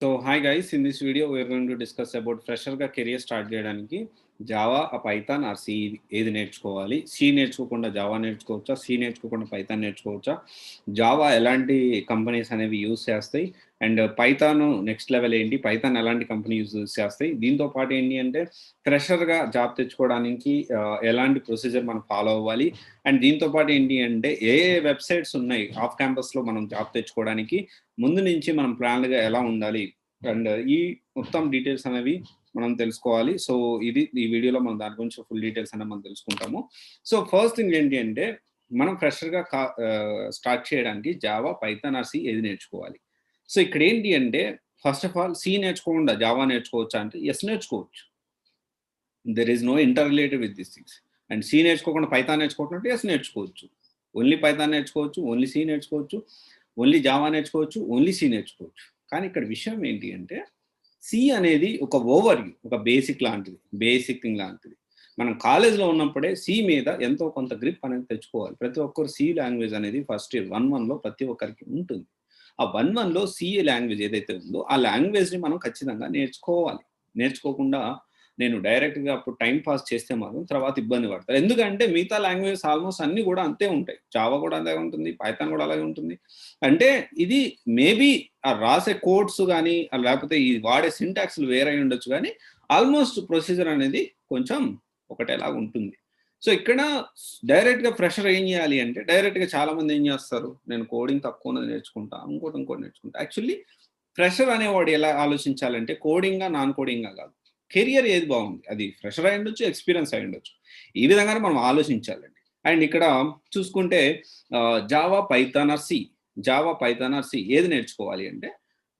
So hi guys, in this video we are going to discuss about fresher గా career start చేయడానికి Java, Python or C ఏది నేర్చుకోవాలి? C నేర్చుకోకుండా Java నేర్చుకోవచ్చా? C నేర్చుకోకుండా Python నేర్చుకోవచ్చా? జావా ఎలాంటి కంపెనీస్ అనేవి యూజ్ చేస్తాయి? అండ్ పైథాన్ నెక్స్ట్ లెవెల్ ఏంటి? పైథాన్ ఎలాంటి కంపెనీ యూజ్ చేస్తాయి? దీంతో పాటు ఏంటి అంటే ఫ్రెషర్‌గా జాబ్ తెచ్చుకోవడానికి ఎలాంటి ప్రొసీజర్ మనం ఫాలో అవ్వాలి? అండ్ దీంతో పాటు ఏంటి అంటే ఏ వెబ్‌సైట్స్ ఉన్నాయి ఆఫ్ క్యాంపస్‌లో మనం జాబ్ తెచ్చుకోవడానికి ముందు నుంచి మనం ప్లాన్‌గా ఎలా ఉండాలి? అండ్ ఈ మొత్తం డీటెయిల్స్ అనేవి మనం తెలుసుకోవాలి. సో, ఈ వీడియోలో మనం దాని గురించి ఫుల్ డీటెయిల్స్ అనేవి మనం తెలుసుకుంటాము. సో, ఫస్ట్ థింగ్ ఏంటి అంటే మనం ఫ్రెషర్‌గా స్టార్ట్ చేయడానికి జావా, పైథాన్ ఆర్ సి ఏది నేర్చుకోవాలి? సో, ఇక్కడ ఏంటి అంటే ఫస్ట్ ఆఫ్ ఆల్ సి నేర్చుకోకుండా జావా నేర్చుకోవచ్చా అంటే యెస్ నేర్చుకోవచ్చు. There is no interrelated with these things. And C నేర్చుకోకుండా పైథాన్ నేర్చుకోవాలంటే యెస్ నేర్చుకోవచ్చు. ఓన్లీ పైథాన్ నేర్చుకోవచ్చు, ఓన్లీ సి నేర్చుకోవచ్చు, ఓన్లీ జావా నేర్చుకోవచ్చు, ఓన్లీ సి నేర్చుకోవచ్చు. కానీ ఇక్కడ విషయం ఏంటి అంటే సి అనేది ఒక ఓవర్‌వ్యూ, ఒక బేసిక్ లాంటిది. బేసిక్ థింగ్ లాంటిది. మనం కాలేజ్‌లో ఉన్నప్పుడే సి మీద ఎంతో కొంత గ్రిప్ అనేది తెచ్చుకోవాలి. ప్రతి ఒక్కరు సి లాంగ్వేజ్ అనేది ఫస్ట్ ఇయర్ 1-1లో ప్రతి ఒక్కరికి ఉంటుంది. ఆ 1-1లో సి లాంగ్వేజ్ ఏదైతే ఉందో ఆ లాంగ్వేజ్‌ని మనం ఖచ్చితంగా నేర్చుకోవాలి. నేర్చుకోకుండా నేను డైరెక్ట్‌గా అప్పుడు టైమ్ పాస్ చేస్తే మాత్రం తర్వాత ఇబ్బంది పడతారు. ఎందుకంటే మిగతా లాంగ్వేజెస్ ఆల్‌మోస్ట్ అన్నీ కూడా అంతే ఉంటాయి. జావా కూడా అలాగే ఉంటుంది. పైథాన్ కూడా అలాగే ఉంటుంది. అంటే ఇది మేబీ ఆ రాసే కోడ్స్ గాని, లేకపోతే ఈ వాడే సింటాక్స్‌లు వేరే అయ్యుండొచ్చు గానీ, ఆల్‌మోస్ట్ ప్రొసీజర్ అనేది కొంచెం ఒకటేలాగా ఉంటుంది. సో, ఇక్కడ డైరెక్ట్‌గా ఫ్రెషర్ ఏం జేయాలి అంటే, డైరెక్ట్‌గా చాలామంది ఏం జేస్తారు, నేను కోడింగ్ తక్కువున్నది నేర్చుకుంటా, ఇంకోటి నేర్చుకుంటా. యాక్చువల్లీ ఫ్రెషర్ అనేవాడు ఎలా ఆలోచించాలంటే, కోడింగా, నాన్ కోడింగా గాదు. కెరియర్ ఏది బాగుంది? అది ఫ్రెషర్ అయ్యుండొచ్చు, ఎక్స్‌పీరియన్స్ అయ్యుండొచ్చు. ఈ విధంగానే మనం ఆలోచించాలండి. అండ్ ఇక్కడ చూసుకుంటే Java, Python or C. Java, Python or C ఏది నేర్చుకోవాలి అంటే,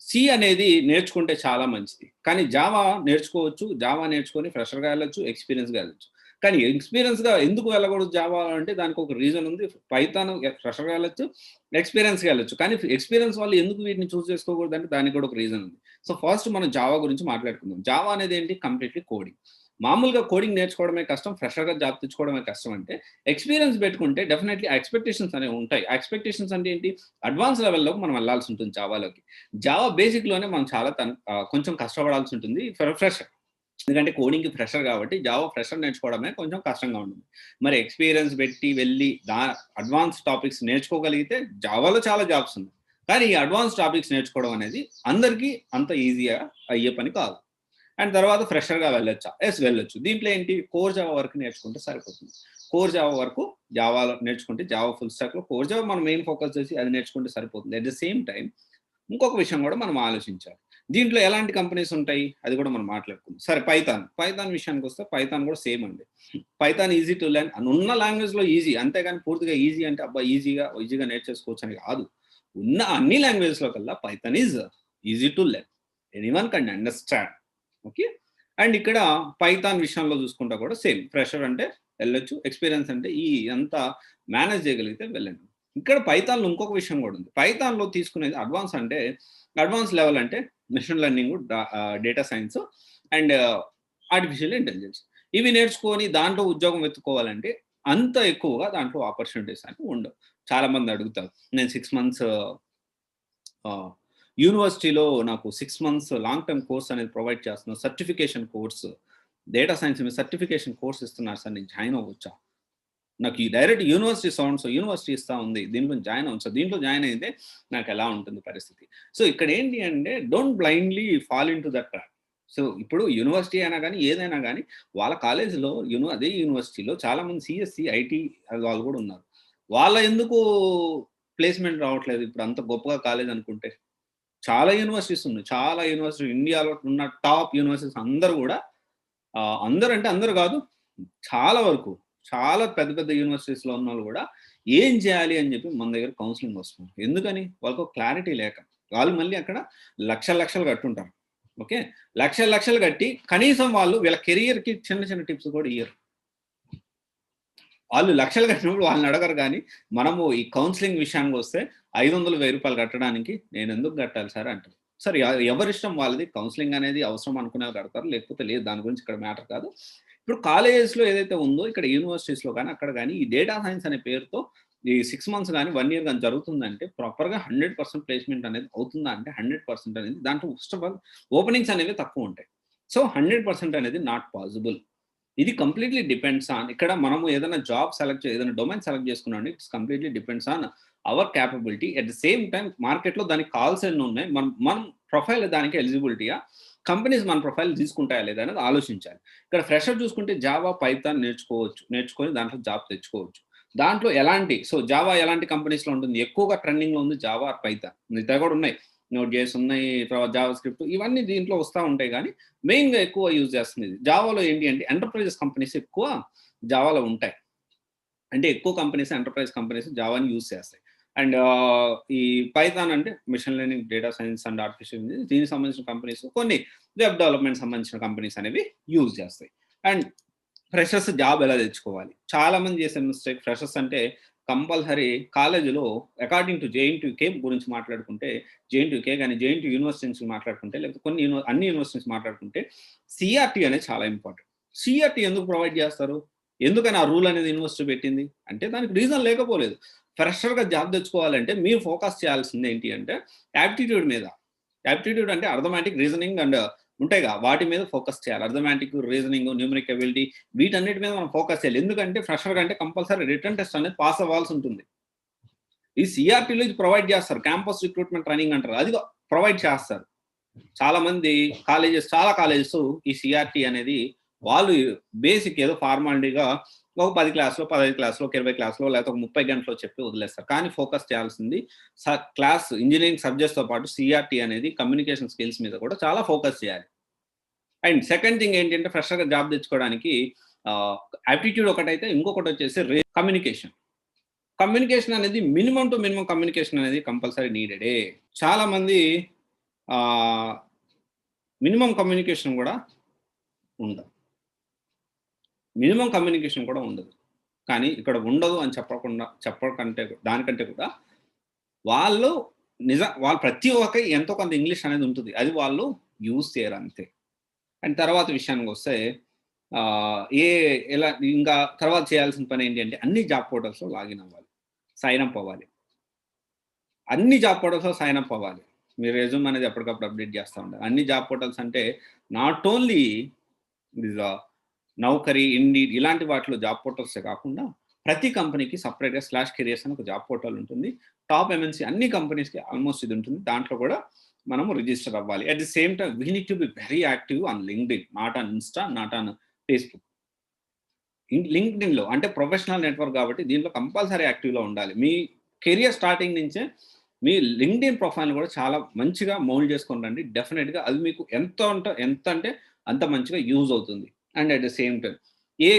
సి అనేది నేర్చుకుంటే చాలా మంచిది. కానీ జావా నేర్చుకోవచ్చు. జావా నేర్చుకొని ఫ్రెషర్‌గా ఎళ్ళొచ్చు, ఎక్స్‌పీరియన్స్‌గా ఎళ్ళొచ్చు. కానీ ఎక్స్‌పీరియన్స్‌గా ఎందుకు వెళ్ళకూడదు జావా అంటే దానికి ఒక రీజన్ ఉంది. పైథాన్ ఫ్రెషర్‌గా ఎళ్ళొచ్చు, ఎక్స్‌పీరియన్స్‌గా ఎళ్ళొచ్చు. కానీ ఎక్స్‌పీరియన్స్ వాళ్ళు ఎందుకు వీటిని చూజ్ చేసుకోకూడదంటే దానికి కూడా ఒక రీజన్ ఉంది. సో, ఫస్ట్ మనం జావా గురించి మాట్లాడుకుందాం. జావా అనేది ఏంటి? Completely coding. మామూలుగా కోడింగ్ నేర్చుకోవడమే కష్టం. ఫ్రెషర్‌గా జాబ్ తెచ్చుకోవడమే కష్టం అంటే, ఎక్స్‌పీరియన్స్ పెట్టుకుంటే డెఫినైట్‌లీ ఆ ఎక్స్‌పెక్టేషన్స్ అనేవి ఉంటాయి. ఆ ఎక్స్‌పెక్టేషన్స్ అంటే ఏంటి? అడ్వాన్స్ లెవెల్‌లోకి మనం వెళ్ళాల్సి ఉంటుంది జావాలోకి. జావా బేసిక్‌లోనే మనం చాలా కొంచెం కష్టపడాల్సి ఉంటుంది ఫ్రెషర్. ఎందుకంటే కోడింగ్‌కి ఫ్రెషర్ కాబట్టి జావా ఫ్రెషర్ నేర్చుకోవడమే కొంచెం కష్టంగా ఉంటుంది. మరి ఎక్స్‌పీరియన్స్ పెట్టి వెళ్లి అడ్వాన్స్ టాపిక్స్ నేర్చుకోగలిగితే జావాలో చాలా జాబ్స్ ఉన్నాయి. కానీ ఈ అడ్వాన్స్ టాపిక్స్ నేర్చుకోవడం అనేది అందరికీ అంత ఈజీగా అయ్యే పని కాదు. అండ్ తర్వాత ఫ్రెషర్‌గా వెళ్ళొచ్చా? యెస్ వెళ్ళొచ్చు. దీంట్లో ఏంటి కోర్ జావా వరకు నేర్చుకుంటే సరిపోతుంది. కోర్ జావా వరకు జావాలో నేర్చుకుంటే జావా ఫుల్ స్టాక్‌లో కోర్ జావా మనం మెయిన్ ఫోకస్ చేసి అది నేర్చుకుంటే సరిపోతుంది. అట్ ద సేమ్ టైమ్ ఇంకొక విషయం కూడా మనం ఆలోచించాలి. దీంట్లో ఎలాంటి కంపెనీస్ ఉంటాయి? అది కూడా మనం మాట్లాడుకుందాం. సరే పైథాన్. పైథాన్ విషయానికొస్తే పైథాన్ కూడా సేమ్ అండి. Python easy to learn. ఉన్న లాంగ్వేజ్‌లో ఈజీ. అంతేగాని పూర్తిగా ఈజీ అంటే అబ్బా! ఈజీగా నేర్చేసుకోవచ్చు అని కాదు. ఉన్న అన్ని లాంగ్వేజెస్‌లో కల్లా Python is easy to learn. Anyone can understand. Okay. And ఇక్కడ పైథాన్ విషయంలో చూసుకుంటా కూడా సేమ్. ఫ్రెషర్ అంటే వెళ్ళొచ్చు. ఎక్స్‌పీరియన్స్ అంటే అంతా మేనేజ్ చేయగలిగితే వెళ్ళండి. ఇక్కడ పైథాన్‌లో ఇంకొక విషయం కూడా ఉంది. పైథాన్‌లో తీసుకునేది అడ్వాన్స్ అంటే అడ్వాన్స్ లెవెల్ అంటే machine learning, data science and artificial intelligence. ఇవి నేర్చుకొని దాంట్లో ఉద్యోగం వెతుక్కోవాలంటే అంత ఎక్కువగా దాంట్లో ఆపర్చునిటీస్ అనేవి ఉండవు. చాలామంది అడుగుతారు. నేను 6 మంత్స్ ఆహ్, యూనివర్సిటీలో నాకు 6 మంత్స్ లాంగ్ టర్మ్ కోర్స్ అనేది ప్రొవైడ్ చేస్తున్నారు. Certification course. డేటా సైన్స్ మీద సర్టిఫికేషన్ కోర్స్ ఇస్తున్నారు సార్ నేను జాయిన్ అవ్వచ్చా? నాకు ఈ డైరెక్ట్ యూనివర్సిటీ యూనివర్సిటీ ఇస్తా ఉంది. దీంట్లో జాయిన్ అవ్వచ్చు. దీంట్లో జాయిన్ అయితే నాకెలా ఉంటుంది పరిస్థితి? సో, ఇక్కడ ఏంటి అంటే don't blindly fall into that trap. So, ఇప్పుడు యూనివర్సిటీ అయినా గాని, ఏదైనా గాని వాళ్ళ కాలేజ్‌లో అదే యూనివర్సిటీలో చాలామంది సీఎస్‌సి, ఐటీ వాళ్ళు కూడా ఉన్నారు. వాళ్ళ ఎందుకు ప్లేస్‌మెంట్ రావట్లేదు? ఇప్పుడు అంత గొప్పగా కాలేజ్ అనుకుంటే? చాలా యూనివర్సిటీస్ ఉన్నాయి. చాలా యూనివర్సిటీ ఇండియాలో ఉన్న టాప్ యూనివర్సిటీస్ అందరూ గూడా అందరంటే అందరూ గాదు. చాలా వరకు చాలా పెద్ద పెద్ద యూనివర్సిటీస్‌లో ఉన్నోళ్ళు గూడా ఏం చేయాలి అని జెప్పి మన దగ్గర కౌన్సెలింగ్ వస్తున్నారు. ఎందుకని? వాళ్ళకి ఒక క్లారిటీ లేక. వాళ్ళు మళ్ళీ అక్కడ లక్షలు లక్షలు కట్టుంటారు. ఓకే. లక్షలు లక్షలు కట్టి కనీసం వాళ్ళు వీళ్ళ కెరియర్‌కి చిన్న చిన్న టిప్స్ కూడా ఇయ్యరు. వాళ్ళు లక్షలు కట్టినప్పుడు వాళ్ళని అడగరు గానీ, మనము ఈ కౌన్సెలింగ్ విషయానికొస్తే 500, 1000 కట్టడానికి నేనెందుకు కట్టాలి సార్ అంటారు. సరే ఎవరిష్టం వాళ్ళది. కౌన్సెలింగ్ అనేది అవసరం అనుకునే వాళ్ళు కడతారు. లేకపోతే లేదు. దాని గురించి ఇక్కడ మ్యాటర్ కాదు. ఇప్పుడు కాలేజెస్‌లో ఏదైతే ఉందో ఇక్కడ యూనివర్సిటీస్‌లో గాని, అక్కడ గాని ఈ డేటా సైన్స్ అనే పేరుతో ఈ 6 మంత్స్ గాని, 1 ఇయర్ గాని జరుగుతుందంటే ప్రాపర్‌గా 100% ప్లేస్‌మెంట్ అనేది అవుతుందా అంటే 100% అనేది దాంట్లో ఫస్ట్ ఆఫ్ ఆల్ ఓపెనింగ్స్ అనేవి తక్కువుంటాయి. సో, 100% అనేది నాట్ పాసిబుల్. ఇది కంప్లీట్‌లీ డిపెండ్స్ ఆన్ ఇక్కడ మనము ఏదైనా జాబ్ ఏదైనా డొమైన్ సెలెక్ట్ చేసుకున్నామంటే it's completely depends on hour capability. At the same time మార్కెట్‌లో దానికి కావాల్స్ ఎన్నున్నాయి. మనం ప్రొఫైల్ దానికి ఎలిజిబిలిటీయా? కంపెనీస్ మన ప్రొఫైల్ తీసుకుంటాయా లేదా అనేది ఆలోచించాలి. ఇక్కడ ఫ్రెషర్ చూసుకుంటే జావా, పైథాన్ నేర్చుకోవచ్చు. నేర్చుకొని దాంట్లో జాబ్ తెచ్చుకోవచ్చు. దాంట్లో జావా ఎలాంటి కంపెనీస్‌లో ఉంటుంది? ఎక్కువగా ట్రెండింగ్‌లో ఉంది జావా ఆర్ పైథాన్. మిగతావి కూడా ఉన్నాయి. నోడ్ జేఎస్ ఉన్నాయి. తర్వాత జావా స్క్రిప్ట్ ఇవన్నీ దీంట్లో వస్తా ఉంటాయి గానీ, మెయిన్‌గా ఎక్కువ యూజ్ చేస్తుంది ఇది. జావాలో ఏంటి అంటే ఎంటర్‌ప్రైజెస్ కంపెనీస్ ఎక్కువ జావాలో ఉంటాయి. అంటే ఎక్కువ కంపెనీస్ ఎంటర్‌ప్రైజ్ కంపెనీస్ జావాని యూజ్ చేస్తాయి. అండ్ ఈ పైథాన్ అంటే machine learning, data science and artificial intelligence దీనికి సంబంధించిన కంపెనీస్ కొన్ని వెబ్ డెవలప్‌మెంట్ సంబంధించిన కంపెనీస్ అనేవి యూజ్ చేస్తాయి. అండ్ ఫ్రెషర్స్ జాబ్ ఎలా తెచ్చుకోవాలి? చాలా మంది చేసే మిస్టేక్ ఫ్రెషర్స్ అంటే కంపల్సరీ కాలేజీలో అకార్డింగ్ టు జేఎన్‌టీయూకే గురించి మాట్లాడుకుంటే, జేఎన్‌టీయూకే గాని, జేఎన్‌టీయూ యూనివర్సిటీ నుంచి మాట్లాడుకుంటే, లేకపోతే అన్ని యూనివర్సిటీస్ మాట్లాడుకుంటే సీఆర్‌టీ అనేది చాలా ఇంపార్టెంట్. సీఆర్‌టీ ఎందుకు ప్రొవైడ్ చేస్తారు? ఎందుకని ఆ రూల్ అనేది యూనివర్సిటీ పెట్టింది? అంటే దానికి రీజన్ లేకపోలేదు. ఫ్రెషర్‌గా జాబ్ తెచ్చుకోవాలంటే మీరు ఫోకస్ చేయాల్సింది ఏంటి అంటే యాప్టిట్యూడ్ మీద. యాప్టిట్యూడ్ అంటే అర్థమెటిక్, రీజనింగ్ అండ్ ఉంటాయిగా వాటి మీద ఫోకస్ చేయాలి. అర్థమెటిక్, రీజనింగ్, న్యూమరిక్ ఎబిలిటీ వీటన్నిటి మీద మనం ఫోకస్ చేయాలి. ఎందుకంటే ఫ్రెషర్ అంటే కంపల్సరీ రిటన్ టెస్ట్ అనేది పాస్ అవ్వాల్సి ఉంటుంది. ఈ సీఆర్‌టీలో ఇది ప్రొవైడ్ చేస్తారు. క్యాంపస్ రిక్రూట్‌మెంట్ ట్రైనింగ్ అంటారు. అది ప్రొవైడ్ చేస్తారు. చాలా కాలేజెస్ ఈ సీఆర్‌టీ అనేది వాళ్ళు బేసిక్ ఏదో ఫార్మాలిటీగా ఒక 10 క్లాస్‌లో, 15 క్లాస్‌లో, ఒక 20 క్లాస్‌లో లేకపోతే ఒక 30 గంటలో చెప్పి వదిలేస్తారు. కానీ ఫోకస్ చేయాల్సింది క్లాస్ ఇంజినీరింగ్ సబ్జెక్ట్స్‌తో పాటు సీఆర్‌టీ అనేది కమ్యూనికేషన్ స్కిల్స్ మీద కూడా చాలా ఫోకస్ చేయాలి. అండ్ సెకండ్ థింగ్ ఏంటంటే ఫ్రెషర్‌గా జాబ్ తెచ్చుకోవడానికి ఆహ్, యాప్టిట్యూడ్ ఒకటైతే ఇంకొకటొచ్చేసి కమ్యూనికేషన్. కమ్యూనికేషన్ అనేది మినిమమ్ టు మినిమమ్ కమ్యూనికేషన్ అనేది కంపల్సరీ నీడెడే. చాలా మంది ఆహ్, మినిమమ్ కమ్యూనికేషన్ గూడా ఉండదు. మినిమమ్ కమ్యూనికేషన్ కూడా ఉండదు. కానీ ఇక్కడ ఉండదు అని దానికంటే కూడా వాళ్ళు వాళ్ళు ప్రతి ఒక్కరికి ఎంతో కొంత ఇంగ్లీష్ అనేది ఉంటుంది. అది వాళ్ళు యూజ్ చేయరంతే. అండ్ తర్వాత విషయానికొస్తే ఎలా ఇంకా తర్వాత చేయాల్సిన పనేంటి అంటే అన్ని జాబ్ పోర్టల్స్‌లో లాగిన్ అవ్వాలి. సైన్ అప్ అవ్వాలి. అన్ని జాబ్ పోర్టల్స్‌లో సైన్ అప్ అవ్వాలి. మీ రెజ్యూమ్ అనేది ఎప్పటికప్పుడు అప్డేట్ చేస్తా ఉండాలి. అన్ని జాబ్ పోర్టల్స్ అంటే not only this Naukri, indeed ఇలాంటి వాటిలో జాబ్ పోర్టల్సే కాకుండా ప్రతి కంపెనీకి సెపరేట్‌గా స్లాష్ కెరియర్స్ అని ఒక జాబ్ పోర్టల్ ఉంటుంది. టాప్ ఎంఎన్‌సి అన్ని కంపెనీస్‌కి ఆల్‌మోస్ట్ ఇది ఉంటుంది. దాంట్లో కూడా మనము రిజిస్టర్ అవ్వాలి. At the same time we need to be very active on LinkedIn, not on Insta, not on Facebook. లింక్డ్ఇన్‌లో అంటే ప్రొఫెషనల్ నెట్వర్క్ కాబట్టి దీంట్లో కంపల్సరీ యాక్టివ్‌లో ఉండాలి. మీ కెరియర్ స్టార్టింగ్ నుంచే మీ లింక్డ్ఇన్ ప్రొఫైల్‌ని కూడా చాలా మంచిగా మౌల్డ్ చేసుకొని రండి. డెఫినిట్‌గా అది మీకు ఎంత అంటే అంత మంచిగా యూజ్ అవుతుంది. And at the same time A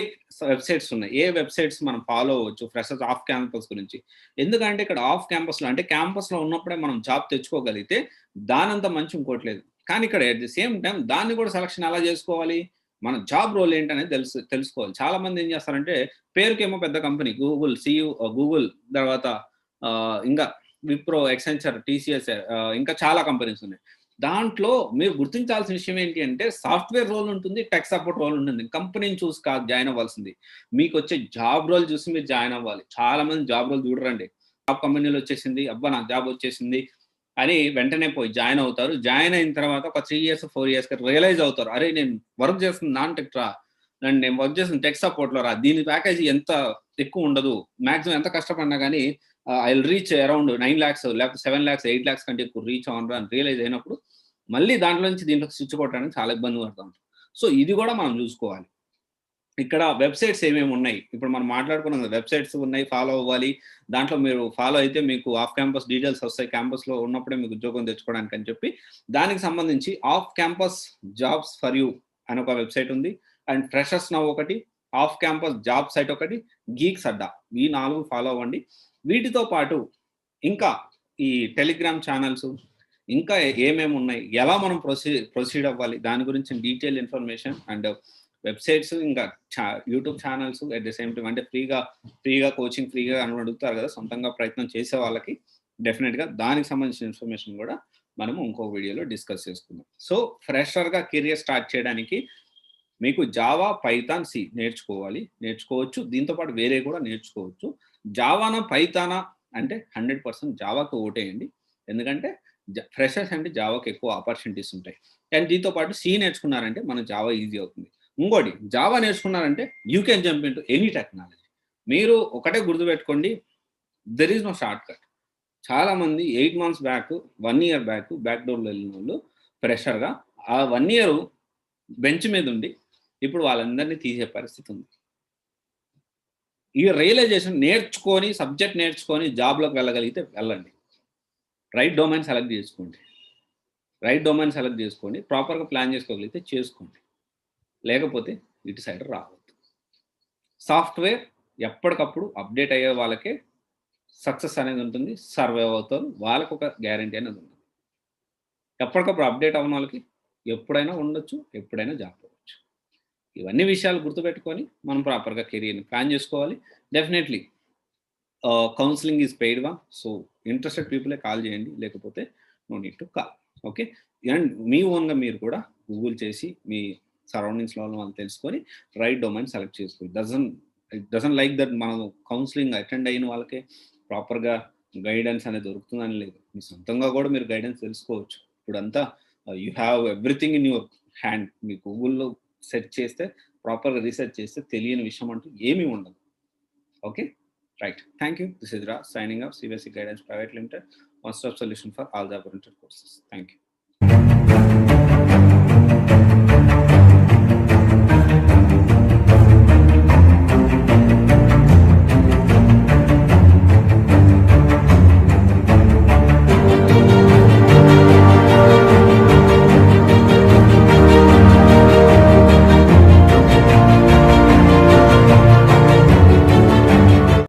websites ఉన్నాయి. ఏ వెబ్‌సైట్స్ మనం ఫాలో అవ్వచ్చు ఫ్రెషర్స్ ఆఫ్ క్యాంపస్ గురించి. ఎందుకంటే ఇక్కడ ఆఫ్ క్యాంపస్‌లో అంటే క్యాంపస్‌లో ఉన్నప్పుడే మనం జాబ్ తెచ్చుకోగలిగితే దానంత మంచి ఇంకోటి లేదు. కానీ ఇక్కడ అట్ ది సేమ్ టైమ్ దాన్ని కూడా సెలక్షన్ ఎలా చేసుకోవాలి? మన జాబ్ రోల్ ఏంటనేది తెలుసుకోవాలి. చాలా మంది ఏం చేస్తారంటే పేరుకేమో పెద్ద కంపెనీ గూగుల్ తర్వాత ఇంకా విప్రో, ఎక్సెంచర్, టీసీఎస్ ఇంకా చాలా కంపెనీస్ ఉన్నాయి. దాంట్లో మీరు గుర్తించాల్సిన విషయం ఏంటి అంటే సాఫ్ట్‌వేర్ రోల్ ఉంటుంది. టెక్ సపోర్ట్ రోల్ ఉంటుంది. కంపెనీని చూసి కాదు జాయిన్ అవ్వాల్సింది. మీకొచ్చే జాబ్ రోల్ చూసి మీరు జాయిన్ అవ్వాలి. చాలా మంది జాబ్ రోల్ చూడరండి. టాప్ కంపెనీలో వచ్చేసింది. అబ్బా! నాకు జాబ్ వచ్చేసింది అని వెంటనే పోయి జాయిన్ అవుతారు. జాయిన్ అయిన తర్వాత ఒక 3 ఇయర్స్, 4 ఇయర్స్‌కి రియలైజ్ అవుతారు. అరే! నేను వర్క్ చేస్తుంది నాన్ టెక్ రా. నేను వర్క్ చేసిన టెక్ సపోర్ట్‌లో రా. దీని ప్యాకేజీ ఎంత ఎక్కువ ఉండదు. మాక్సిమం ఎంత కష్టపడినా గాని ఐ విల్ రీచ్ అరౌండ్ 9,00,000 లేకపోతే 7,00,000, 8,00,000 కంటే ఎక్కువ రీచ్ అవ్వను అని రియలైజ్ అయినప్పుడు మళ్ళీ దాంట్లో నుంచి దీంట్లోకి స్విచ్ కొట్టడానికి చాలా ఇబ్బంది పడతా ఉంటాం. సో, ఇది కూడా మనం చూసుకోవాలి. ఇక్కడ వెబ్‌సైట్స్ ఏమేమి ఉన్నాయి? ఇప్పుడు మనం మాట్లాడుకున్నాం కదా! వెబ్‌సైట్స్ ఉన్నాయి. ఫాలో అవ్వాలి. దాంట్లో మీరు ఫాలో అయితే మీకు ఆఫ్ క్యాంపస్ డీటెయిల్స్ వస్తాయి. క్యాంపస్‌లో ఉన్నప్పుడే మీకు ఉద్యోగం తెచ్చుకోవడానికి అని చెప్పి, దానికి సంబంధించి off campus jobs for you అని ఒక వెబ్‌సైట్ ఉంది. అండ్ ఫ్రెషర్స్ నౌ ఒకటి, ఆఫ్ క్యాంపస్ జాబ్ సైట్ ఒకటి, గీక్స్ అడ్డా. ఈ 4 ఫాలో అవ్వండి. వీటితో పాటు ఇంకా ఈ టెలిగ్రామ్ ఛానెల్స్ ఇంకా ఏమేమి ఉన్నాయి? ఎలా మనం ప్రొసీడ్ అవ్వాలి? దాని గురించి డీటెయిల్ ఇన్ఫర్మేషన్ అండ్ వెబ్‌సైట్స్ ఇంకా YouTube channels at the same time అంటే ఫ్రీగా కోచింగ్ ఫ్రీగా అని అడుగుతారు కదా! సొంతంగా ప్రయత్నం చేసే వాళ్ళకి డెఫినిట్‌గా దానికి సంబంధించిన ఇన్ఫర్మేషన్ కూడా మనము ఇంకో వీడియోలో డిస్కస్ చేసుకుందాం. సో, ఫ్రెషర్‌గా కెరియర్ స్టార్ట్ చేయడానికి మీకు జావా, పైథాన్, సి నేర్చుకోవచ్చు. దీంతో పాటు వేరే కూడా నేర్చుకోవచ్చు. జావానా పైథానా అంటే 100% జావాకు ఓటేయండి. ఎందుకంటే ఫ్రెషర్స్ అంటే జావాకి ఎక్కువ ఆపర్చునిటీస్ ఉంటాయి. అండ్ దీంతో పాటు సి నేర్చుకున్నారంటే మన జావా ఈజీ అవుతుంది. ఇంకోటి జావా నేర్చుకున్నారంటే you can jump into any technology. మీరు ఒకటే గుర్తుపెట్టుకోండి, there is no shortcut. చాలామంది 8 మంత్స్ బ్యాక్, 1 ఇయర్ బ్యాక్ డోర్‌లో వెళ్ళినోళ్ళు ఫ్రెషర్‌గా ఆ 1 ఇయర్ బెంచ్ మీద ఉండి ఇప్పుడు వాళ్ళందరినీ తీసే పరిస్థితి ఉంది. ఈ రియలైజేషన్ నేర్చుకొని, సబ్జెక్ట్ నేర్చుకొని జాబ్‌లోకి వెళ్ళగలిగితే వెళ్ళండి. రైట్ డొమైన్ సెలెక్ట్ చేసుకోండి. రైట్ డొమైన్ సెలెక్ట్ చేసుకొని ప్రాపర్‌గా ప్లాన్ చేసుకోగలిగితే చేసుకోండి. లేకపోతే ఇటు సైడ్ రావద్దు. సాఫ్ట్‌వేర్ ఎప్పటికప్పుడు అప్‌డేట్ అయ్యే వాళ్ళకే సక్సెస్ అనేది ఉంటుంది. సర్వైవ్ అవుతారు. వాళ్ళకొక గ్యారంటీ అనేది ఉంటుంది. ఎప్పటికప్పుడు అప్‌డేట్ అవ్వని వాళ్ళకి ఎప్పుడైనా ఉండొచ్చు. ఎప్పుడైనా జాబ్ పోవచ్చు. ఇవన్నీ విషయాలు గుర్తుపెట్టుకొని మనం ప్రాపర్‌గా కెరియర్‌ని ప్లాన్ చేసుకోవాలి. Definitely counselling is paid one. So, interested పీపులే కాల్ చేయండి. లేకపోతే no need to call. Okay. And మీ ఓన్‌గా మీరు కూడా గూగుల్ చేసి మీ సరౌండింగ్స్‌లో ఉన్న వాళ్ళని తెలుసుకొని రైట్ డొమైన్ సెలెక్ట్ చేసుకోండి. ఇట్ డజంట్ లైక్ దట్ మనం కౌన్సెలింగ్ అటెండ్ అయిన వాళ్ళకే ప్రాపర్‌గా గైడెన్స్ అనేది దొరుకుతుందని లేదు. మీ సొంతంగా కూడా మీరు గైడెన్స్ తెలుసుకోవచ్చు. ఇప్పుడంతా you have everything in your hand. మీ గూగుల్‌లో సెర్చ్ చేస్తే ప్రాపర్‌గా రీసెర్చ్ చేస్తే తెలియని విషయం అంటూ ఏమీ ఉండదు. Okay. Right. Thank you. This is Raj signing off. CYC Guidance Private Limited, one-stop solution for all the oriented courses. Thank you.